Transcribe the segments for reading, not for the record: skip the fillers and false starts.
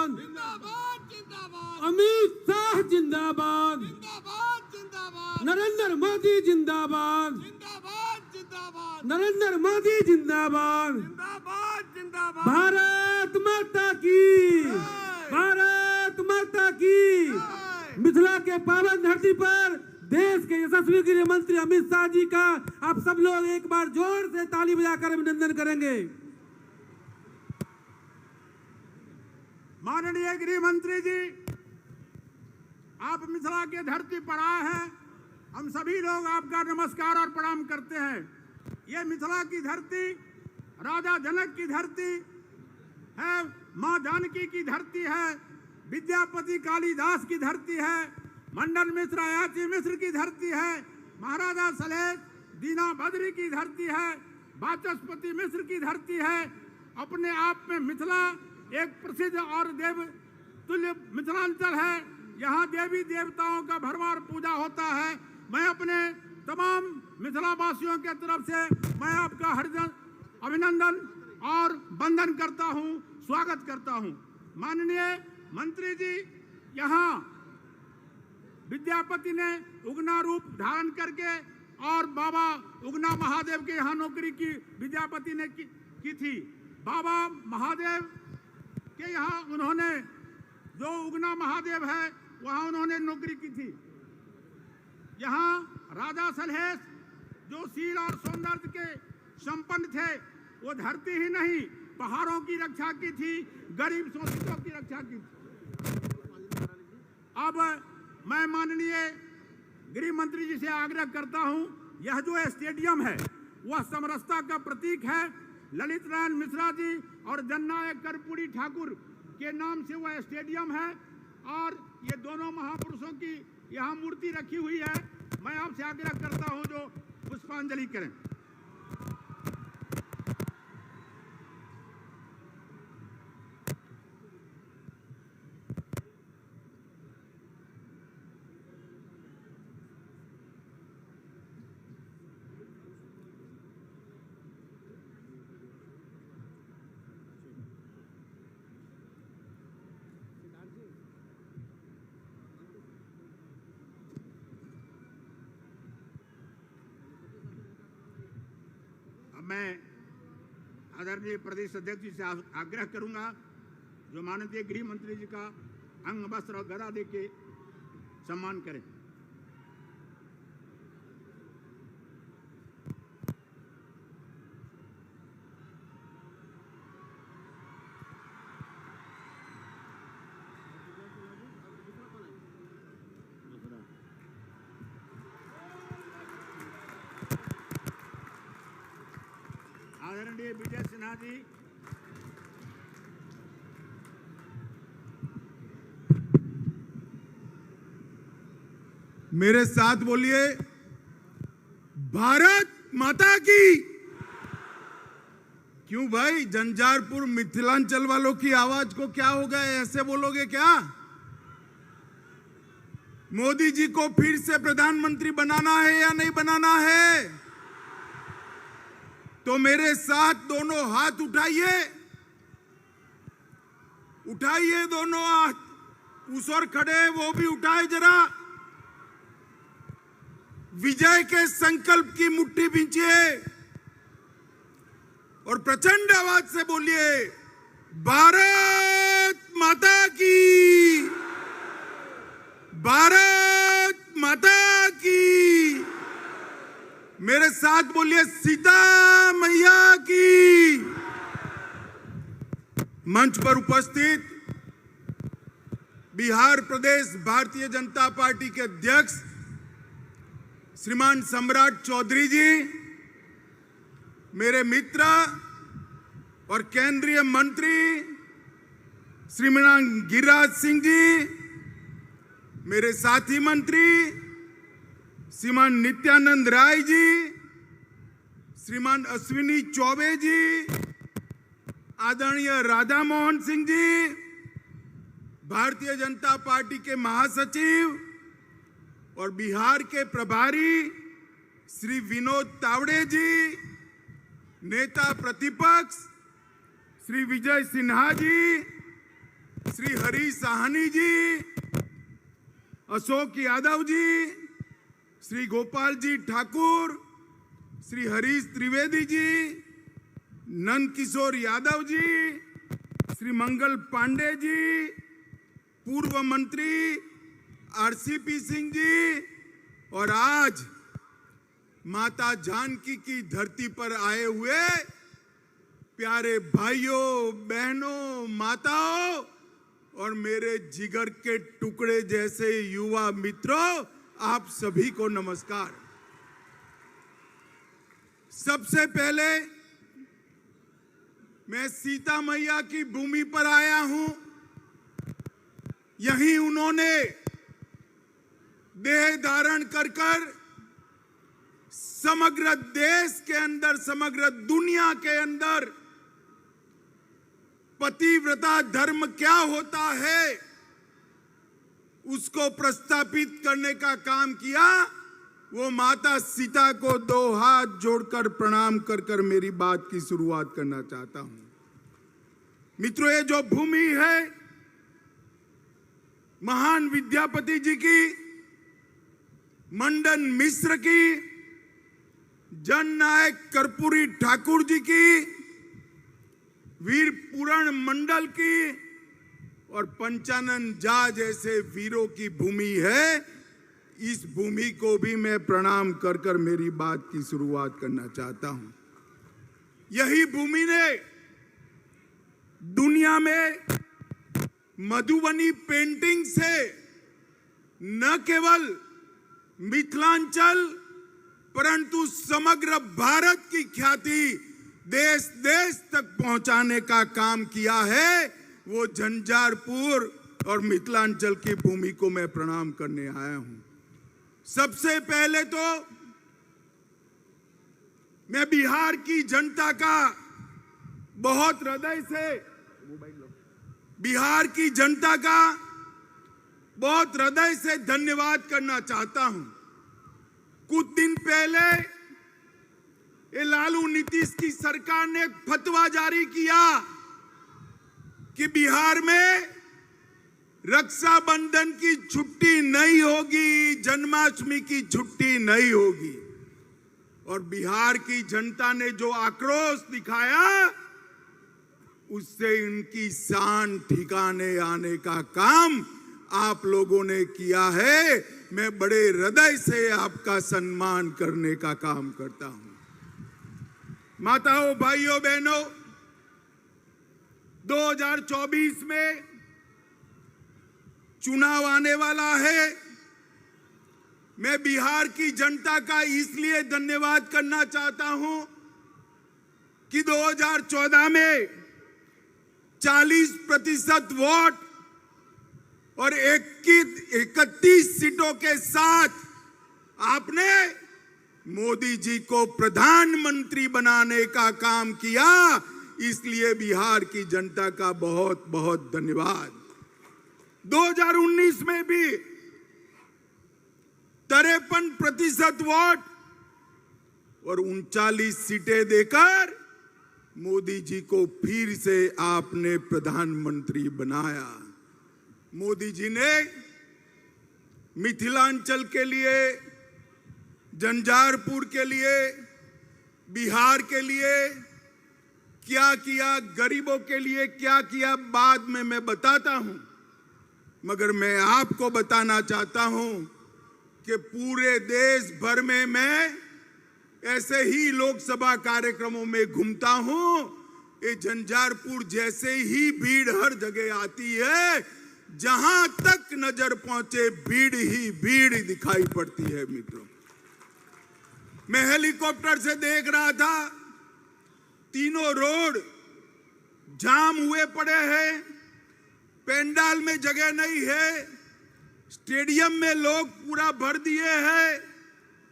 जिंदाबाद, अमित शाह जिंदाबाद, नरेंद्र मोदी जिंदाबाद, नरेंद्र मोदी जिंदाबाद, भारत माता की, भारत माता की। मिथिला के पावन धरती पर देश के यशस्वी गृह मंत्री अमित शाह जी का आप सब लोग एक बार जोर से ताली बजाकर अभिनंदन करेंगे। माननीय गृह मंत्री जी, आप मिथिला के धरती पर आए हैं, हम सभी लोग आपका नमस्कार और प्रणाम करते हैं। ये मिथिला की धरती राजा जनक की धरती है, मां जानकी की धरती है, विद्यापति कालिदास की धरती है, मंडन मिश्र अयाची मिश्र की धरती है, महाराजा सलेश दीना बद्री की धरती है, वाचस्पति मिश्र की धरती है। अपने आप में मिथिला एक प्रसिद्ध और देव तुल्य मिथिलांचल है। यहाँ देवी देवताओं का भरमार पूजा होता है। मैं अपने तमाम मिथिला वासियों के तरफ से मैं आपका हार्दिक अभिनंदन और वंदन करता हूँ, स्वागत करता हूँ। माननीय मंत्री जी, यहाँ विद्यापति ने उगना रूप धारण करके और बाबा उगना महादेव के यहाँ नौकरी की विद्यापति ने की थी। बाबा महादेव के यहाँ उन्होंने जो उगना महादेव है वहाँ उन्होंने नौकरी की थी। यहाँ राजा सलहेश जो शील और सौंदर्य के संपन्न थे, वो धरती ही नहीं पहाड़ों की रक्षा की थी, गरीब शोषितों की रक्षा की थी। अब मैं माननीय गृह मंत्री जी से आग्रह करता हूं, यह जो स्टेडियम है वह समरसता का प्रतीक है। ललित नारायण मिश्रा जी और जननायक कर्पूरी ठाकुर के नाम से वह स्टेडियम है और ये दोनों महापुरुषों की यहाँ मूर्ति रखी हुई है। मैं आपसे आग्रह करता हूं जो पुष्पांजलि करें। मैं आदरणीय प्रदेश अध्यक्ष जी से आग्रह करूंगा जो माननीय गृह मंत्री जी का अंग वस्त्र और गदा दे के सम्मान करें। आदरणीय विजय सिन्हा जी, मेरे साथ बोलिए, भारत माता की। क्यों भाई, जंजारपुर मिथिलांचल वालों की आवाज को क्या हो गया, ऐसे बोलोगे क्या? मोदी जी को फिर से प्रधानमंत्री बनाना है या नहीं बनाना है? तो मेरे साथ दोनों हाथ उठाइए, उठाइए दोनों हाथ, उस और खड़े वो भी उठाए जरा। विजय के संकल्प की मुट्ठी भींचिए और प्रचंड आवाज से बोलिए, भारत माता की, भारत माता की। मेरे साथ बोलिए, सीता मैया की। मंच पर उपस्थित बिहार प्रदेश भारतीय जनता पार्टी के अध्यक्ष श्रीमान सम्राट चौधरी जी, मेरे मित्र और केंद्रीय मंत्री श्रीमान गिरिराज सिंह जी, मेरे साथी मंत्री श्रीमान नित्यानंद राय जी, श्रीमान अश्विनी चौबे जी, आदरणीय राधा मोहन सिंह जी, भारतीय जनता पार्टी के महासचिव और बिहार के प्रभारी श्री विनोद तावड़े जी, नेता प्रतिपक्ष श्री विजय सिन्हा जी, श्री हरीश साहनी जी, अशोक यादव जी, श्री गोपाल जी ठाकुर, श्री हरीश त्रिवेदी जी, नंद किशोर यादव जी, श्री मंगल पांडे जी, पूर्व मंत्री आरसीपी सिंह जी, और आज माता जानकी की धरती पर आए हुए प्यारे भाइयों, बहनों, माताओं और मेरे जिगर के टुकड़े जैसे युवा मित्रों, आप सभी को नमस्कार। सबसे पहले मैं सीता मैया की भूमि पर आया हूं। यहीं उन्होंने देह धारण कर समग्र देश के अंदर, समग्र दुनिया के अंदर पतिव्रता धर्म क्या होता है उसको प्रस्थापित करने का काम किया। वो माता सीता को दो हाथ जोड़कर प्रणाम कर मेरी बात की शुरुआत करना चाहता हूं। मित्रों, ये जो भूमि है महान विद्यापति जी की, मंडन मिश्र की, जननायक कर्पूरी ठाकुर जी की, वीर पूरण मंडल की और पंचानन झा जैसे वीरों की भूमि है। इस भूमि को भी मैं प्रणाम कर मेरी बात की शुरुआत करना चाहता हूं। यही भूमि ने दुनिया में मधुबनी पेंटिंग से न केवल मिथिलांचल परंतु समग्र भारत की ख्याति देश देश तक पहुंचाने का काम किया है। वो झंझारपुर और मिथिलांचल की भूमि को मैं प्रणाम करने आया हूं। सबसे पहले तो मैं बिहार की जनता का बहुत हृदय से, बिहार की जनता का बहुत हृदय से धन्यवाद करना चाहता हूं। कुछ दिन पहले ये लालू नीतीश की सरकार ने एक फतवा जारी किया कि बिहार में रक्षाबंधन की छुट्टी नहीं होगी, जन्माष्टमी की छुट्टी नहीं होगी। और बिहार की जनता ने जो आक्रोश दिखाया उससे इनकी शान ठिकाने आने का काम आप लोगों ने किया है। मैं बड़े हृदय से आपका सम्मान करने का काम करता हूं। माताओं, भाइयों, बहनों, 2024 में चुनाव आने वाला है। मैं बिहार की जनता का इसलिए धन्यवाद करना चाहता हूं कि 2014 में 40% वोट और 31 सीटों के साथ आपने मोदी जी को प्रधानमंत्री बनाने का काम किया। इसलिए बिहार की जनता का बहुत बहुत धन्यवाद। 2019 में भी 53% वोट और 39 सीटें देकर मोदी जी को फिर से आपने प्रधानमंत्री बनाया। मोदी जी ने मिथिलांचल के लिए, झंझारपुर के लिए, बिहार के लिए क्या किया, गरीबों के लिए क्या किया, बाद में मैं बताता हूं। मगर मैं आपको बताना चाहता हूं कि पूरे देश भर में मैं ऐसे ही लोकसभा कार्यक्रमों में घूमता हूं। ये झंझारपुर जैसे ही भीड़ हर जगह आती है, जहां तक नजर पहुंचे भीड़ ही भीड़ दिखाई पड़ती है। मित्रों, मैं हेलीकॉप्टर से देख रहा था, तीनों रोड जाम हुए पड़े हैं, पेंडाल में जगह नहीं है, स्टेडियम में लोग पूरा भर दिए हैं,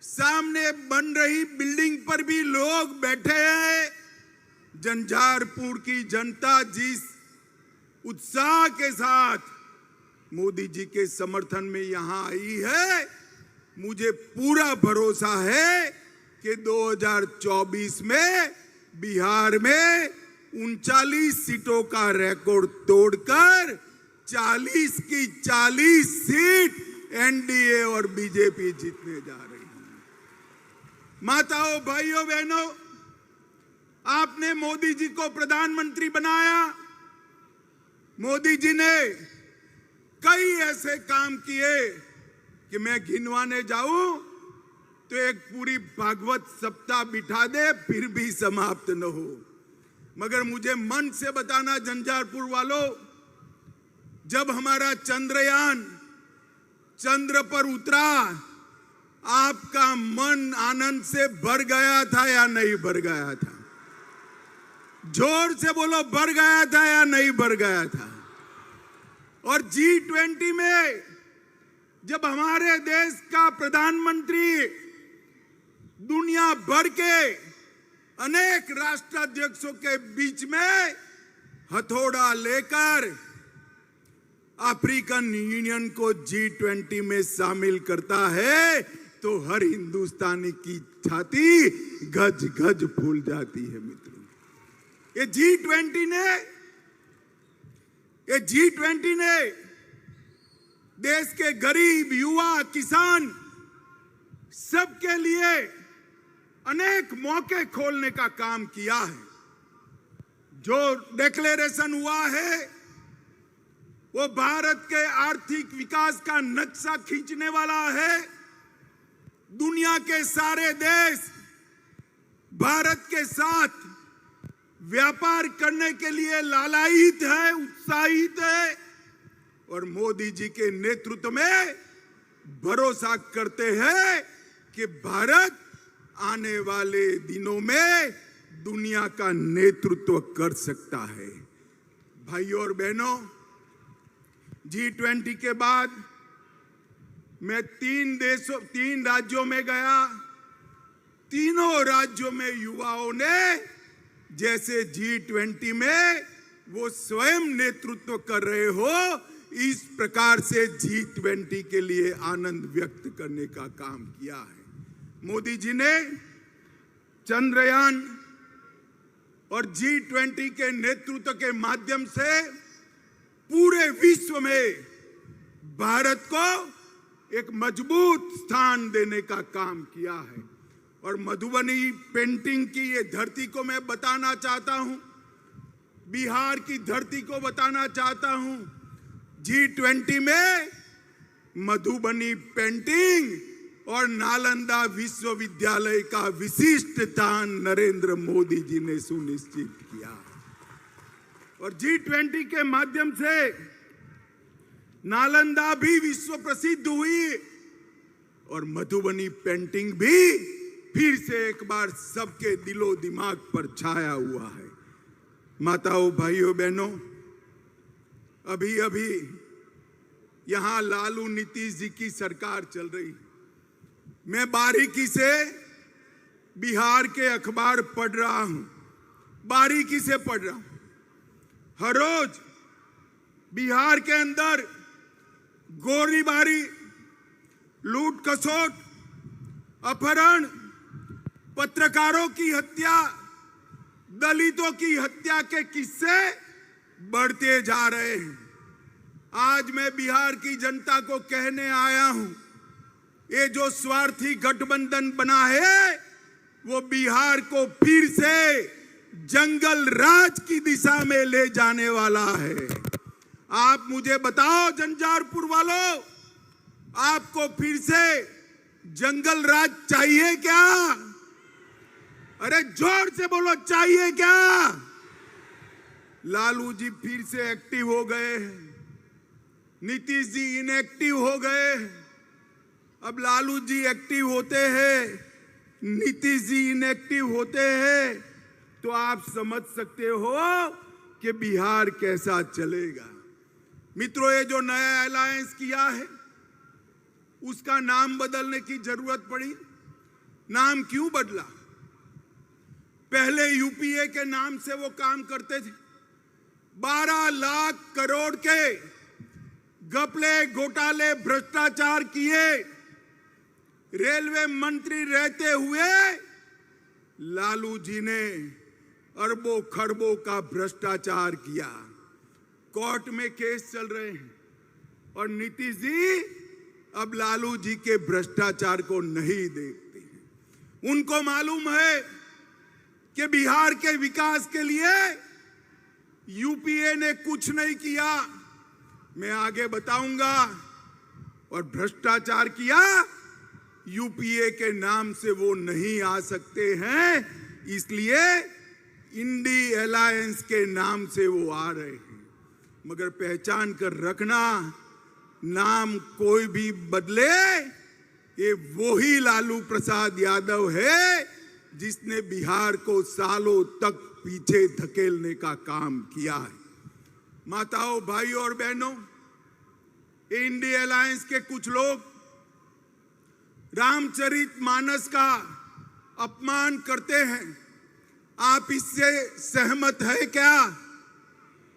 सामने बन रही बिल्डिंग पर भी लोग बैठे हैं। झंझारपुर की जनता जिस उत्साह के साथ मोदी जी के समर्थन में यहां आई है, मुझे पूरा भरोसा है कि 2024 में बिहार में 39 सीटों का रिकॉर्ड तोड़कर 40 की 40 सीट एनडीए और बीजेपी जीतने जा रही है। माताओं, भाइयों, बहनों, आपने मोदी जी को प्रधानमंत्री बनाया। मोदी जी ने कई ऐसे काम किए कि मैं गिनवाने जाऊं तो एक पूरी भागवत सप्ताह बिठा दे फिर भी समाप्त न हो। मगर मुझे मन से बताना झंझारपुर वालों, जब हमारा चंद्रयान चंद्र पर उतरा, आपका मन आनंद से भर गया था या नहीं भर गया था? जोर से बोलो, भर गया था या नहीं भर गया था? और G20 में जब हमारे देश का प्रधानमंत्री दुनिया भर के अनेक राष्ट्राध्यक्षों के बीच में हथौड़ा लेकर अफ्रीकन यूनियन को G20 में शामिल करता है, तो हर हिंदुस्तानी की छाती गज गज फूल जाती है। मित्रों, ये G20 ने देश के गरीब, युवा, किसान सबके लिए अनेक मौके खोलने का काम किया है। जो डिक्लेरेशन हुआ है वो भारत के आर्थिक विकास का नक्शा खींचने वाला है। दुनिया के सारे देश भारत के साथ व्यापार करने के लिए लालायित है, उत्साहित है, और मोदी जी के नेतृत्व में भरोसा करते हैं कि भारत आने वाले दिनों में दुनिया का नेतृत्व कर सकता है। भाइयों और बहनों, G20 के बाद मैं 3 राज्यों में गया। तीनों राज्यों में युवाओं ने जैसे G20 में वो स्वयं नेतृत्व कर रहे हो, इस प्रकार से G20 के लिए आनंद व्यक्त करने का काम किया है। मोदी जी ने चंद्रयान और G20 के नेतृत्व के माध्यम से पूरे विश्व में भारत को एक मजबूत स्थान देने का काम किया है। और मधुबनी पेंटिंग की ये धरती को मैं बताना चाहता हूं, बिहार की धरती को बताना चाहता हूं। G20 में मधुबनी पेंटिंग और नालंदा विश्वविद्यालय का विशिष्ट स्थान नरेंद्र मोदी जी ने सुनिश्चित किया। और G20 के माध्यम से नालंदा भी विश्व प्रसिद्ध हुई और मधुबनी पेंटिंग भी फिर से एक बार सबके दिलो दिमाग पर छाया हुआ है। माताओं, भाइयों, बहनों, अभी अभी यहां लालू नीतीश जी की सरकार चल रही। मैं बारीकी से बिहार के अखबार पढ़ रहा हूं, बारीकी से पढ़ रहा हूं। हर रोज बिहार के अंदर गोलीबारी, लूट खसोट, अपहरण, पत्रकारों की हत्या, दलितों की हत्या के किस्से बढ़ते जा रहे हैं। आज मैं बिहार की जनता को कहने आया हूं, ये जो स्वार्थी गठबंधन बना है वो बिहार को फिर से जंगल राज की दिशा में ले जाने वाला है। आप मुझे बताओ झंझारपुर वालों, आपको फिर से जंगल राज चाहिए क्या? अरे जोर से बोलो, चाहिए क्या? लालू जी फिर से एक्टिव हो गए हैं, नीतीश जी इनएक्टिव हो गए। अब लालू जी एक्टिव होते हैं, नीतीश जी इनएक्टिव होते हैं, तो आप समझ सकते हो कि बिहार कैसा चलेगा। मित्रों, ये जो नया अलायंस किया है उसका नाम बदलने की जरूरत पड़ी। नाम क्यों बदला? पहले यूपीए के नाम से वो काम करते थे। 12 लाख करोड़ के घपले, घोटाले, भ्रष्टाचार किए। रेलवे मंत्री रहते हुए लालू जी ने अरबों खरबों का भ्रष्टाचार किया। कोर्ट में केस चल रहे हैं और नीतीश जी अब लालू जी के भ्रष्टाचार को नहीं देखते हैं। उनको मालूम है कि बिहार के विकास के लिए यूपीए ने कुछ नहीं किया, मैं आगे बताऊंगा। और भ्रष्टाचार किया, यूपीए के नाम से वो नहीं आ सकते हैं, इसलिए इंडी अलायंस के नाम से वो आ रहे हैं। मगर पहचान कर रखना, नाम कोई भी बदले, ये वही लालू प्रसाद यादव है जिसने बिहार को सालों तक पीछे धकेलने का काम किया है। माताओं, भाइयों और बहनों, इंडी अलायंस के कुछ लोग रामचरितमानस का अपमान करते हैं। आप इससे सहमत है क्या?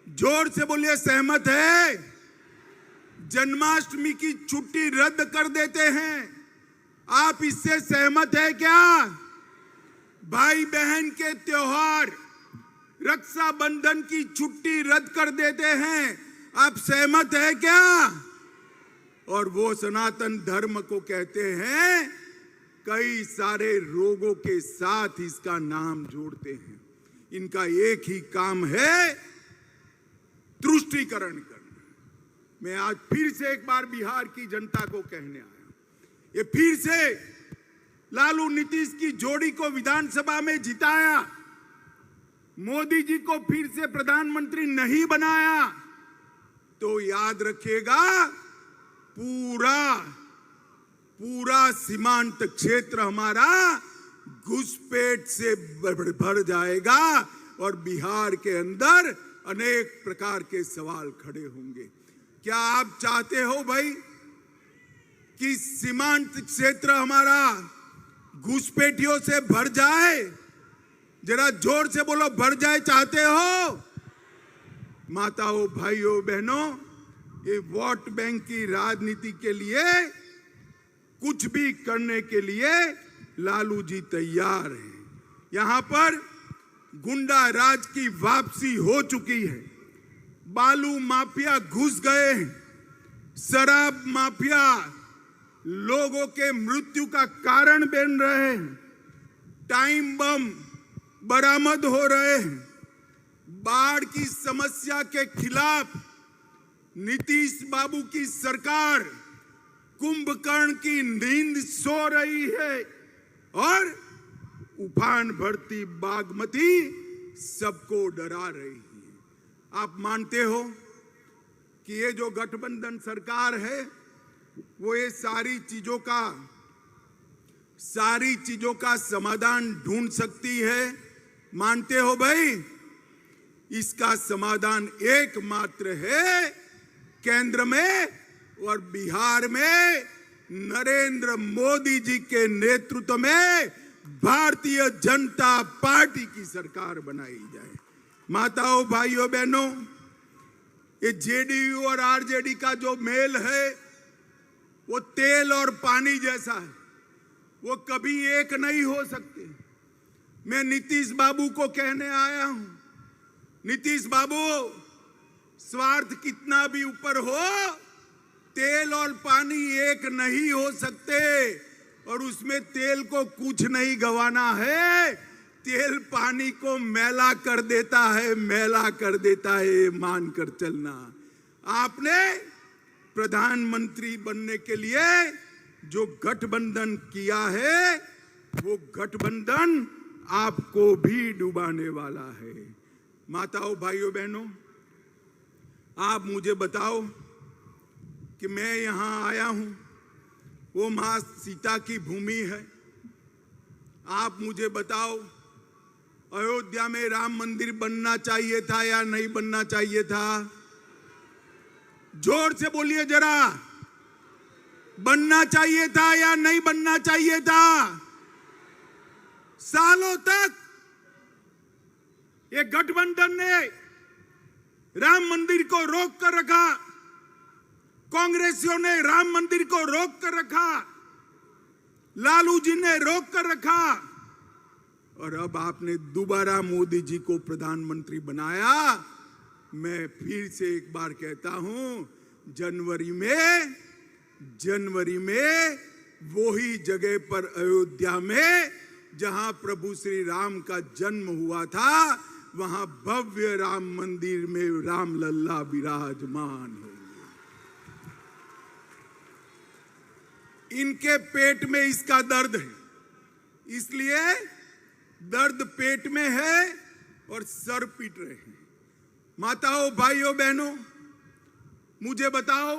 जोर से बोलिए, सहमत है? जन्माष्टमी की छुट्टी रद्द कर देते हैं, आप इससे सहमत है क्या? भाई बहन के त्योहार, रक्षाबंधन की छुट्टी रद्द कर देते हैं, आप सहमत है क्या? और वो सनातन धर्म को कहते हैं, कई सारे रोगों के साथ इसका नाम जोड़ते हैं। इनका एक ही काम है, तुष्टीकरण करना। मैं आज फिर से एक बार बिहार की जनता को कहने आया, ये फिर से लालू नीतीश की जोड़ी को विधानसभा में जिताया, मोदी जी को फिर से प्रधानमंत्री नहीं बनाया, तो याद रखिएगा पूरा सीमांत क्षेत्र हमारा घुसपैठ से भर जाएगा और बिहार के अंदर अनेक प्रकार के सवाल खड़े होंगे। क्या आप चाहते हो भाई कि सीमांत क्षेत्र हमारा घुसपैठियों से भर जाए? जरा जोर से बोलो, भर जाए चाहते हो? माताओं, भाइयों, बहनों, ये वोट बैंक की राजनीति के लिए कुछ भी करने के लिए लालू जी तैयार हैं। यहां पर गुंडा राज की वापसी हो चुकी है, बालू माफिया घुस गए हैं, शराब माफिया लोगों के मृत्यु का कारण बन रहे हैं, टाइम बम बरामद हो रहे हैं। बाढ़ की समस्या के खिलाफ नीतीश बाबू की सरकार कुंभकर्ण की नींद सो रही है और उफान भरती बागमती सबको डरा रही है। आप मानते हो कि ये जो गठबंधन सरकार है वो ये सारी चीजों का समाधान ढूंढ सकती है? मानते हो भाई? इसका समाधान एकमात्र है, केंद्र में और बिहार में नरेंद्र मोदी जी के नेतृत्व में भारतीय जनता पार्टी की सरकार बनाई जाए। माताओं, भाइयों, बहनों, ये जेडीयू और आरजेडी का जो मेल है वो तेल और पानी जैसा है, वो कभी एक नहीं हो सकते। मैं नीतीश बाबू को कहने आया हूं, नीतीश बाबू, स्वार्थ कितना भी ऊपर हो, तेल और पानी एक नहीं हो सकते और उसमें तेल को कुछ नहीं गंवाना है, तेल पानी को मैला कर देता है, मानकर चलना। आपने प्रधानमंत्री बनने के लिए जो गठबंधन किया है वो गठबंधन आपको भी डुबाने वाला है। माताओं, भाइयों, बहनों, आप मुझे बताओ कि मैं यहां आया हूं, वो मां सीता की भूमि है। आप मुझे बताओ, अयोध्या में राम मंदिर बनना चाहिए था या नहीं बनना चाहिए था? जोर से बोलिए जरा, बनना चाहिए था या नहीं बनना चाहिए था? सालों तक ये गठबंधन ने राम मंदिर को रोक कर रखा, कांग्रेसियों ने राम मंदिर को रोक कर रखा, लालू जी ने रोक कर रखा और अब आपने दोबारा मोदी जी को प्रधानमंत्री बनाया मैं फिर से एक बार कहता हूं, जनवरी में वही जगह पर अयोध्या में जहां प्रभु श्री राम का जन्म हुआ था, वहां भव्य राम मंदिर में राम लल्ला विराजमान होंगे। इनके पेट में इसका दर्द है, इसलिए दर्द पेट में है और सर पीट रहे हैं। माताओं, भाइयों, बहनों, मुझे बताओ,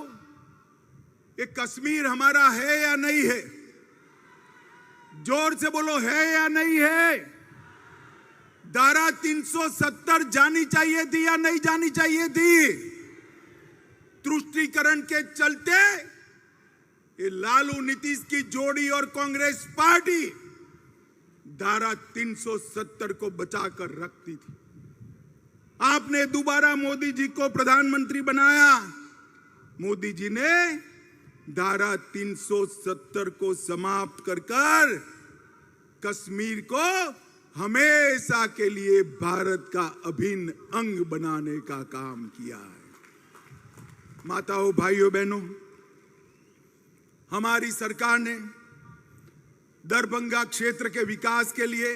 ये कश्मीर हमारा है या नहीं है? जोर से बोलो, है या नहीं है? धारा 370 जानी चाहिए थी या नहीं जानी चाहिए थी? तुष्टीकरण के चलते ये लालू नीतीश की जोड़ी और कांग्रेस पार्टी धारा 370 को बचाकर रखती थी। आपने दोबारा मोदी जी को प्रधानमंत्री बनाया। मोदी जी ने धारा 370 को समाप्त कर कश्मीर को हमेशा के लिए भारत का अभिन्न अंग बनाने का काम किया है। माताओं, भाइयों, बहनों, हमारी सरकार ने दरभंगा क्षेत्र के विकास के लिए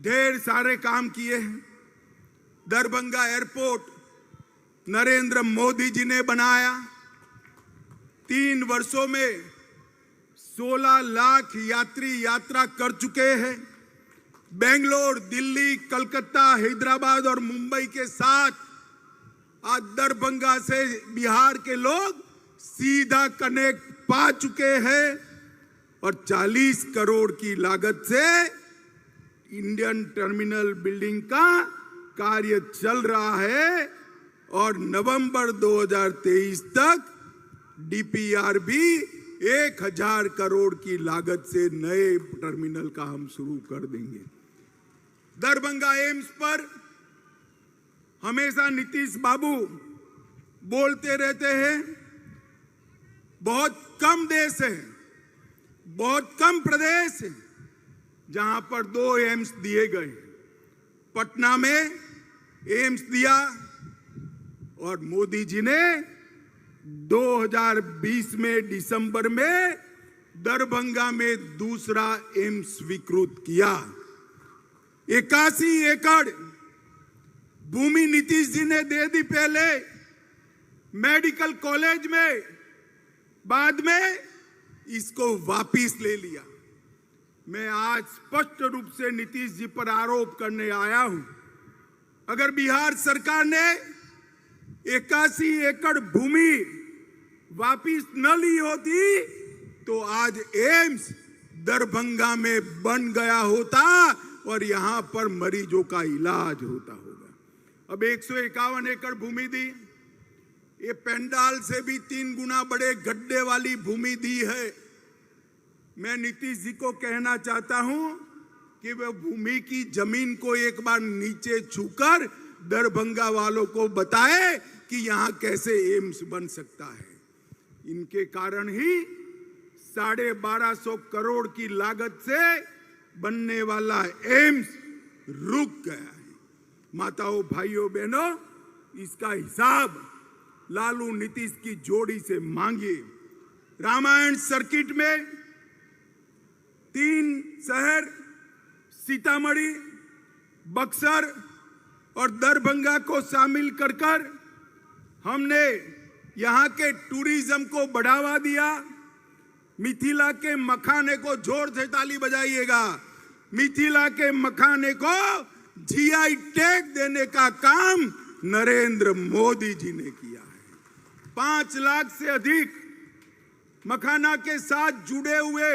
ढेर सारे काम किए हैं। दरभंगा एयरपोर्ट नरेंद्र मोदी जी ने बनाया। 3 वर्षों में 16 लाख यात्री यात्रा कर चुके हैं। बेंगलोर, दिल्ली, कलकत्ता, हैदराबाद और मुंबई के साथ आज दरभंगा से बिहार के लोग सीधा कनेक्ट पा चुके हैं और 40 करोड़ की लागत से इंडियन टर्मिनल बिल्डिंग का कार्य चल रहा है और नवंबर 2023 तक डीपीआर भी 1000 करोड़ की लागत से नए टर्मिनल का हम शुरू कर देंगे। दरभंगा एम्स पर हमेशा नीतीश बाबू बोलते रहते हैं, बहुत कम देश है, बहुत कम प्रदेश है जहां पर 2 एम्स दिए गए। पटना में एम्स दिया और मोदी जी ने 2020 में दिसंबर में दरभंगा में दूसरा एम्स स्वीकृत किया। 81 एकड़ भूमि नीतीश जी ने दे दी पहले मेडिकल कॉलेज में, बाद में इसको वापिस ले लिया। मैं आज स्पष्ट रूप से नीतीश जी पर आरोप करने आया हूं, अगर बिहार सरकार ने 81 एकड़ भूमि वापिस न ली होती तो आज एम्स दरभंगा में बन गया होता और यहां पर मरीजों का इलाज होता होगा। अब 151 एकड़ भूमि दी, ये पेंडाल से भी 3 गुना बड़े गड्ढे वाली भूमि दी है। मैं नीतीश जी को कहना चाहता हूं कि वह भूमि की जमीन को एक बार नीचे छूकर दरभंगा वालों को बताए कि यहां कैसे एम्स बन सकता है। इनके कारण ही 1250 करोड़ की लागत से बनने वाला एम्स रुक गया है। माताओं, भाइयों, बहनों, इसका हिसाब लालू नीतीश की जोड़ी से मांगिए। रामायण सर्किट में 3 शहर सीतामढ़ी, बक्सर और दरभंगा को शामिल कर हमने यहां के टूरिज्म को बढ़ावा दिया। मिथिला के मखाने को, जोर से ताली बजाइएगा, मिथिला के मखाने को जीआई टैग देने का काम नरेंद्र मोदी जी ने किया है। 5 लाख से अधिक मखाना के साथ जुड़े हुए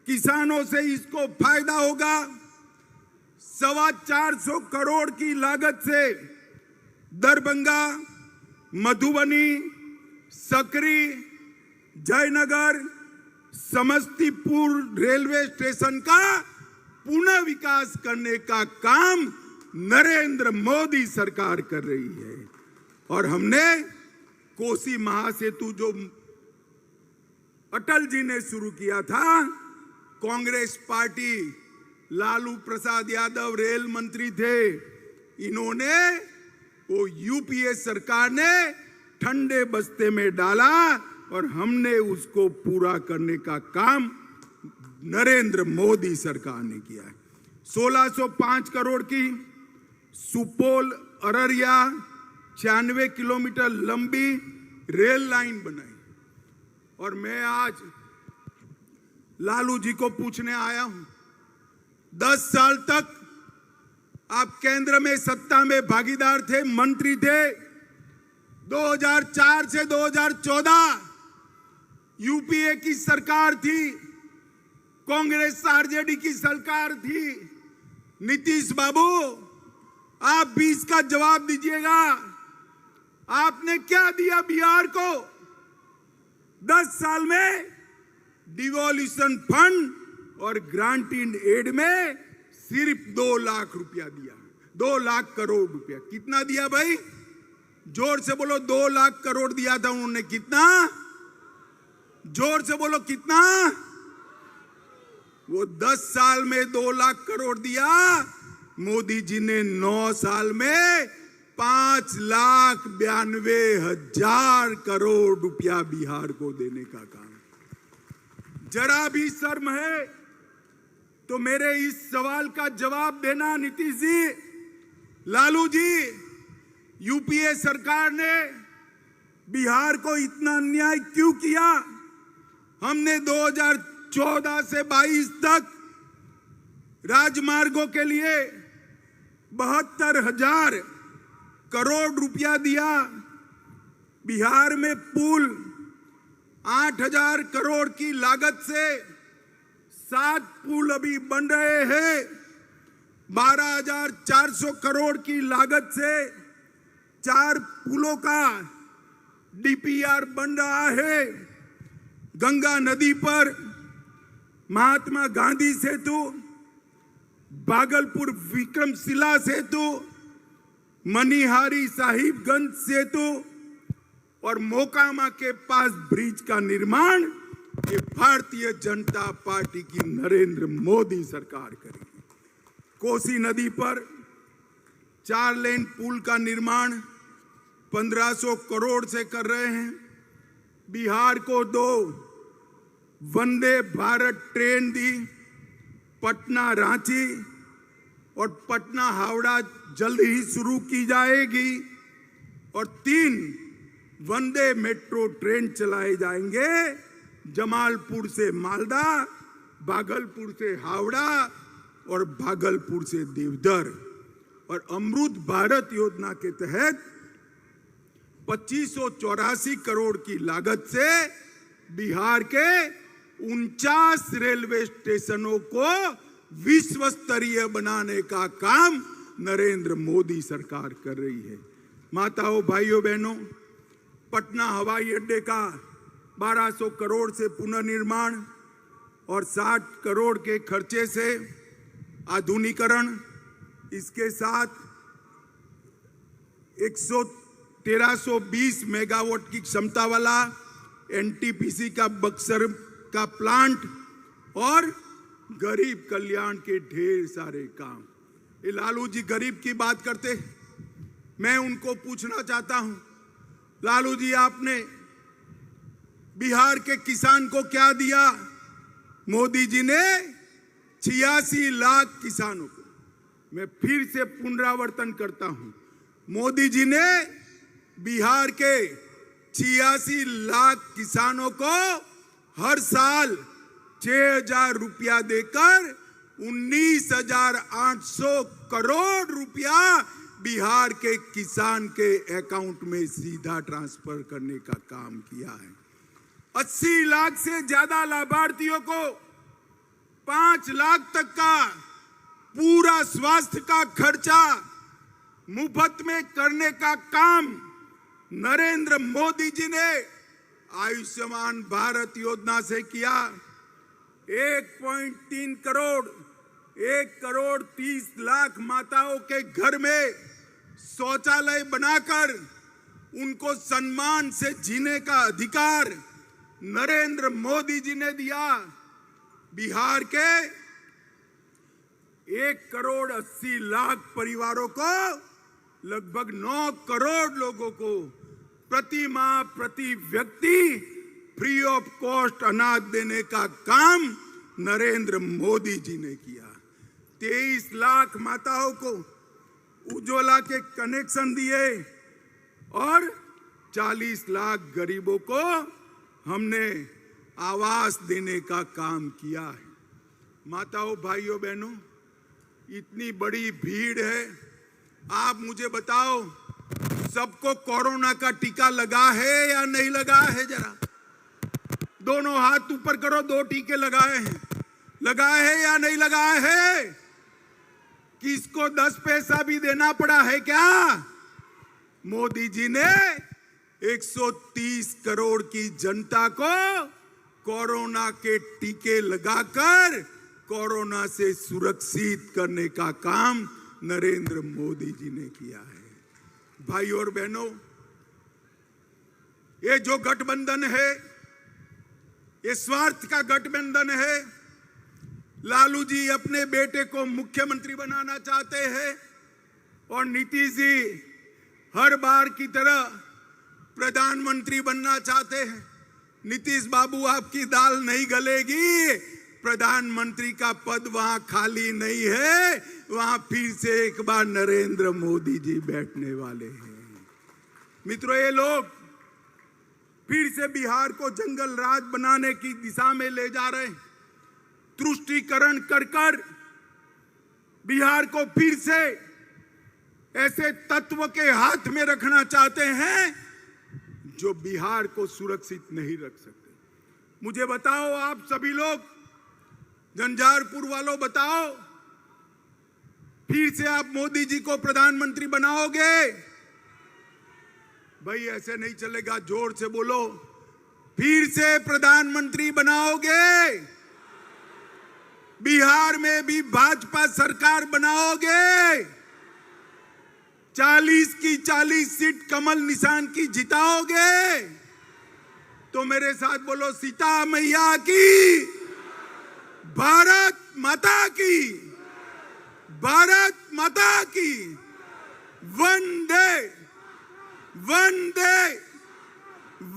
किसानों से इसको फायदा होगा। 425 करोड़ की लागत से दरभंगा, मधुबनी, सकरी, जयनगर, समस्तीपुर रेलवे स्टेशन का पुनः विकास करने का काम नरेंद्र मोदी सरकार कर रही है। और हमने कोसी महासेतु जो अटल जी ने शुरू किया था, कांग्रेस पार्टी, लालू प्रसाद यादव रेल मंत्री थे, इन्होंने वो यूपीए सरकार ने ठंडे बस्ते में डाला और हमने उसको पूरा करने का काम नरेंद्र मोदी सरकार ने किया है। 1605 करोड़ की सुपौल अररिया 96 किलोमीटर लंबी रेल लाइन बनाई। और मैं आज लालू जी को पूछने आया हूं, 10 साल तक आप केंद्र में सत्ता में भागीदार थे, मंत्री थे। 2004 से 2014 यूपीए की सरकार थी, कांग्रेस आरजेडी की सरकार थी। नीतीश बाबू, आप भी इसका जवाब दीजिएगा, आपने क्या दिया बिहार को? 10 साल में डिवोल्यूशन फंड और ग्रांट इन एड में सिर्फ 2 लाख रुपया दिया, 2 लाख करोड़ रुपया। कितना दिया भाई? जोर से बोलो। 2 लाख करोड़ दिया था उन्होंने। कितना? जोर से बोलो कितना? वो 10 साल में 2 लाख करोड़ दिया। मोदी जी ने 9 साल में 5,92,000 करोड़ रुपया बिहार को देने का काम। जरा भी शर्म है तो मेरे इस सवाल का जवाब देना नीतीश जी, लालू जी। यूपीए सरकार ने बिहार को इतना अन्याय क्यों किया? हमने 2014 से 22 तक राजमार्गों के लिए 72,000 करोड़ रुपया दिया। बिहार में पुल 8,000 करोड़ की लागत से 7 पुल अभी बन रहे हैं। 12,400 करोड़ की लागत से 4 पुलों का डीपीआर बन रहा है। गंगा नदी पर महात्मा गांधी सेतु, भागलपुर विक्रमशिला सेतु, मनिहारी साहिबगंज सेतु और मोकामा के पास ब्रिज का निर्माण ये भारतीय जनता पार्टी की नरेंद्र मोदी सरकार करेगी। कोसी नदी पर 4 लेन पुल का निर्माण 1500 करोड़ से कर रहे हैं। बिहार को 2 वंदे भारत ट्रेन दी, पटना रांची और पटना हावड़ा जल्द ही शुरू की जाएगी और 3 वंदे मेट्रो ट्रेन चलाए जाएंगे, जमालपुर से मालदा, भागलपुर से हावड़ा और भागलपुर से देवघर। और अमृत भारत योजना के तहत 2584 करोड़ की लागत से बिहार के 49 रेलवे स्टेशनों को विश्व स्तरीय बनाने का काम नरेंद्र मोदी सरकार कर रही है। माताओं, भाइयों, बहनों, पटना हवाई अड्डे का 1200 करोड़ से पुनर्निर्माण और 60 करोड़ के खर्चे से आधुनिकीकरण, इसके साथ 1320 मेगावाट की क्षमता वाला एनटीपीसी का बक्सर का प्लांट और गरीब कल्याण के ढेर सारे काम। ये लालू जी गरीब की बात करते, मैं उनको पूछना चाहता हूं, लालू जी आपने बिहार के किसान को क्या दिया? मोदी जी ने 86 लाख किसानों को, मैं फिर से पुनरावर्तन करता हूं, मोदी जी ने बिहार के 86 लाख किसानों को हर साल 6,000 रुपया देकर 19,800 करोड़ रुपया बिहार के किसान के अकाउंट में सीधा ट्रांसफर करने का काम किया है। 80 लाख से ज्यादा लाभार्थियों को 5 लाख तक का पूरा स्वास्थ्य का खर्चा मुफ्त में करने का काम नरेंद्र मोदी जी ने आयुष्मान भारत योजना से किया। 1.3 करोड़ 1,30 लाख माताओं के घर में शौचालय बनाकर उनको सम्मान से जीने का अधिकार नरेंद्र मोदी जी ने दिया। बिहार के 1,80,00,000 परिवारों को लगभग 9 करोड़ लोगों को प्रति माह प्रति व्यक्ति फ्री ऑफ कॉस्ट अनाज देने का काम नरेंद्र मोदी जी ने किया। 23 लाख माताओं को उज्ज्वला के कनेक्शन दिए और 40 लाख गरीबों को हमने आवास देने का काम किया है। माताओं, भाइयों, बहनों, इतनी बड़ी भीड़ है, आप मुझे बताओ सबको कोरोना का टीका लगा है या नहीं लगा है? जरा दोनों हाथ ऊपर करो। 2 टीके लगाए हैं, लगाए हैं या नहीं लगाए हैं? किसको 10 पैसा भी देना पड़ा है क्या? मोदी जी ने 130 करोड़ की जनता को कोरोना के टीके लगाकर कोरोना से सुरक्षित करने का काम नरेंद्र मोदी जी ने किया है। भाइयों और बहनों, ये जो गठबंधन है, ये स्वार्थ का गठबंधन है। लालू जी अपने बेटे को मुख्यमंत्री बनाना चाहते हैं और नीतीश जी हर बार की तरह प्रधानमंत्री बनना चाहते हैं। नीतीश बाबू, आपकी दाल नहीं गलेगी, प्रधानमंत्री का पद वहां खाली नहीं है, वहां फिर से एक बार नरेंद्र मोदी जी बैठने वाले हैं। मित्रों, ये लोग फिर से बिहार को जंगल राज बनाने की दिशा में ले जा रहे हैं। तुष्टीकरण कर कर बिहार को फिर से ऐसे तत्व के हाथ में रखना चाहते हैं जो बिहार को सुरक्षित नहीं रख सकते। मुझे बताओ, आप सभी लोग, झंझारपुर वालों, बताओ, फिर से आप मोदी जी को प्रधानमंत्री बनाओगे? भाई ऐसे नहीं चलेगा, जोर से बोलो। फिर से प्रधानमंत्री बनाओगे? बिहार में भी भाजपा सरकार बनाओगे? 40 की 40 सीट कमल निशान की जिताओगे? तो मेरे साथ बोलो, सीता मैया की, भारत माता की, भारत माता की, वंदे वंदे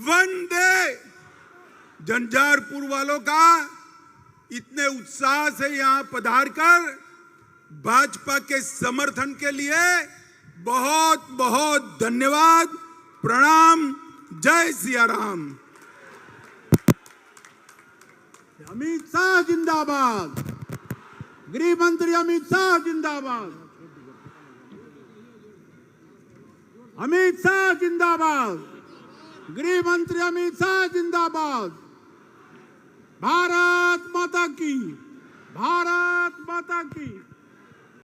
वंदे। झंझारपुर वालों का इतने उत्साह से यहां पधार कर भाजपा के समर्थन के लिए बहुत बहुत धन्यवाद, प्रणाम, जय सिया राम। अमित शाह जिंदाबाद, गृह मंत्री अमित शाह जिंदाबाद, अमित शाह जिंदाबाद, गृह मंत्री अमित शाह जिंदाबाद। भारत माता की, भारत माता की।